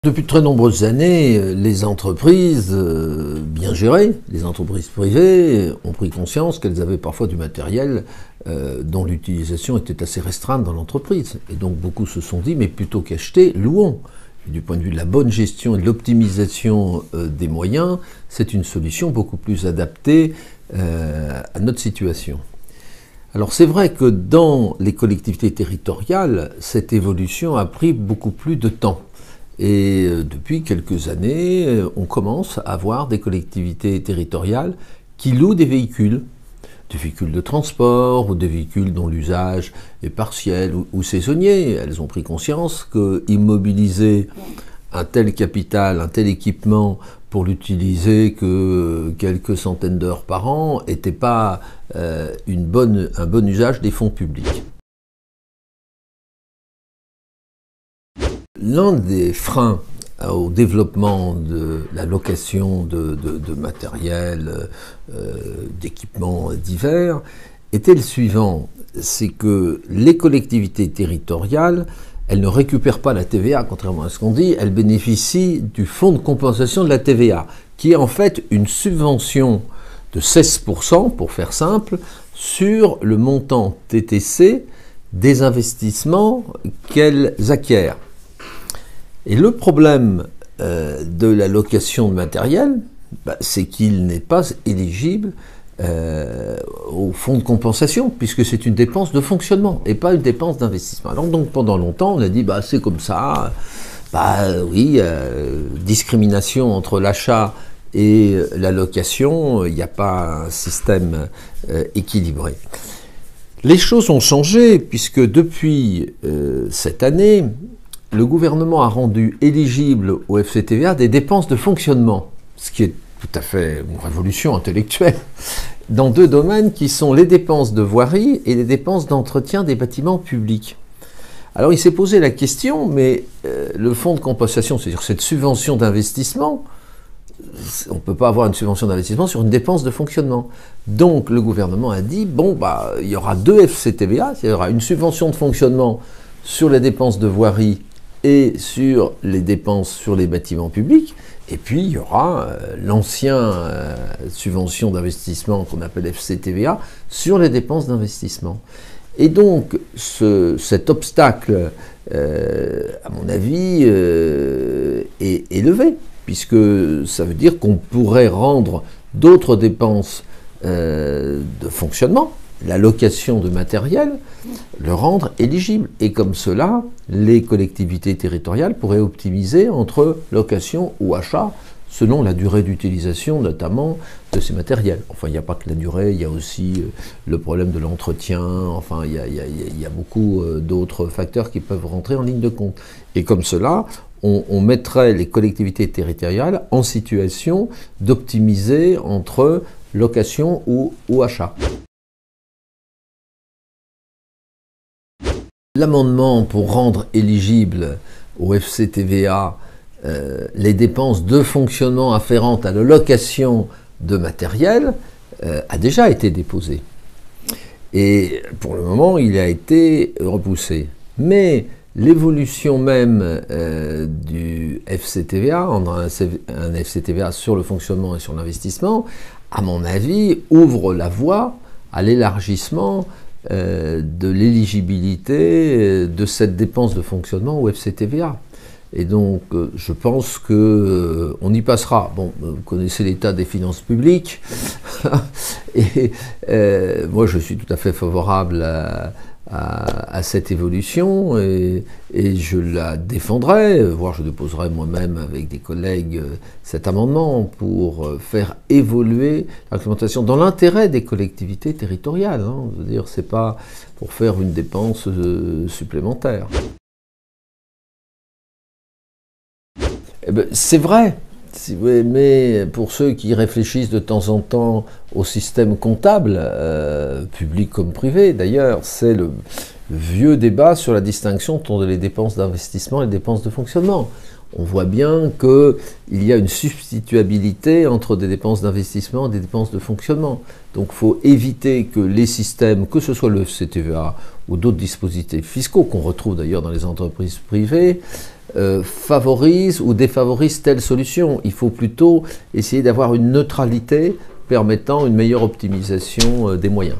Depuis de très nombreuses années, les entreprises bien gérées, les entreprises privées, ont pris conscience qu'elles avaient parfois du matériel dont l'utilisation était assez restreinte dans l'entreprise. Et donc beaucoup se sont dit, mais plutôt qu'acheter, louons. Et du point de vue de la bonne gestion et de l'optimisation des moyens, c'est une solution beaucoup plus adaptée à notre situation. Alors c'est vrai que dans les collectivités territoriales, cette évolution a pris beaucoup plus de temps. Et depuis quelques années, on commence à avoir des collectivités territoriales qui louent des véhicules de transport ou des véhicules dont l'usage est partiel ou saisonnier. Elles ont pris conscience qu'immobiliser un tel capital, un tel équipement pour l'utiliser que quelques centaines d'heures par an n'était pas un bon usage des fonds publics. L'un des freins au développement de la location de matériel, d'équipements divers, était le suivant, c'est que les collectivités territoriales, elles ne récupèrent pas la TVA, contrairement à ce qu'on dit, elles bénéficient du fonds de compensation de la TVA, qui est en fait une subvention de 16%, pour faire simple, sur le montant TTC des investissements qu'elles acquièrent. Et le problème de la location de matériel, c'est qu'il n'est pas éligible au fonds de compensation, puisque c'est une dépense de fonctionnement et pas une dépense d'investissement. Alors donc pendant longtemps, on a dit c'est comme ça, oui, discrimination entre l'achat et la location, il n'y a pas un système équilibré. Les choses ont changé, puisque depuis cette année, le gouvernement a rendu éligible au FCTVA des dépenses de fonctionnement, ce qui est tout à fait une révolution intellectuelle, dans deux domaines qui sont les dépenses de voirie et les dépenses d'entretien des bâtiments publics. Alors il s'est posé la question, mais le fonds de compensation, c'est-à-dire cette subvention d'investissement, on ne peut pas avoir une subvention d'investissement sur une dépense de fonctionnement. Donc le gouvernement a dit, il y aura deux FCTVA, il y aura une subvention de fonctionnement sur les dépenses de voirie et sur les dépenses sur les bâtiments publics, et puis il y aura l'ancien subvention d'investissement qu'on appelle FCTVA sur les dépenses d'investissement. Et donc cet obstacle, à mon avis, est levé, puisque ça veut dire qu'on pourrait rendre d'autres dépenses de fonctionnement, la location de matériel, le rendre éligible. Et comme cela, les collectivités territoriales pourraient optimiser entre location ou achat, selon la durée d'utilisation notamment de ces matériels. Enfin, il n'y a pas que la durée, il y a aussi le problème de l'entretien, enfin, il y a beaucoup d'autres facteurs qui peuvent rentrer en ligne de compte. Et comme cela, on mettrait les collectivités territoriales en situation d'optimiser entre location ou achat. L'amendement pour rendre éligible au FCTVA les dépenses de fonctionnement afférentes à la location de matériel a déjà été déposé. Et pour le moment, il a été repoussé. Mais l'évolution même du FCTVA, un FCTVA sur le fonctionnement et sur l'investissement, à mon avis, ouvre la voie à l'élargissement de l'éligibilité de cette dépense de fonctionnement au FCTVA. Et donc, je pense qu'on y passera. Bon, vous connaissez l'état des finances publiques, et moi je suis tout à fait favorable à cette évolution, et je la défendrai, voire je déposerai moi-même avec des collègues cet amendement pour faire évoluer l'implémentation dans l'intérêt des collectivités territoriales. Je veux dire, c'est pas pour faire une dépense supplémentaire. C'est vrai, mais pour ceux qui réfléchissent de temps en temps au système comptable, public comme privé d'ailleurs, c'est vieux débat sur la distinction entre les dépenses d'investissement et les dépenses de fonctionnement. On voit bien qu'il y a une substituabilité entre des dépenses d'investissement et des dépenses de fonctionnement. Donc il faut éviter que les systèmes, que ce soit le FCTVA ou d'autres dispositifs fiscaux, qu'on retrouve d'ailleurs dans les entreprises privées, favorisent ou défavorisent telle solution. Il faut plutôt essayer d'avoir une neutralité permettant une meilleure optimisation des moyens.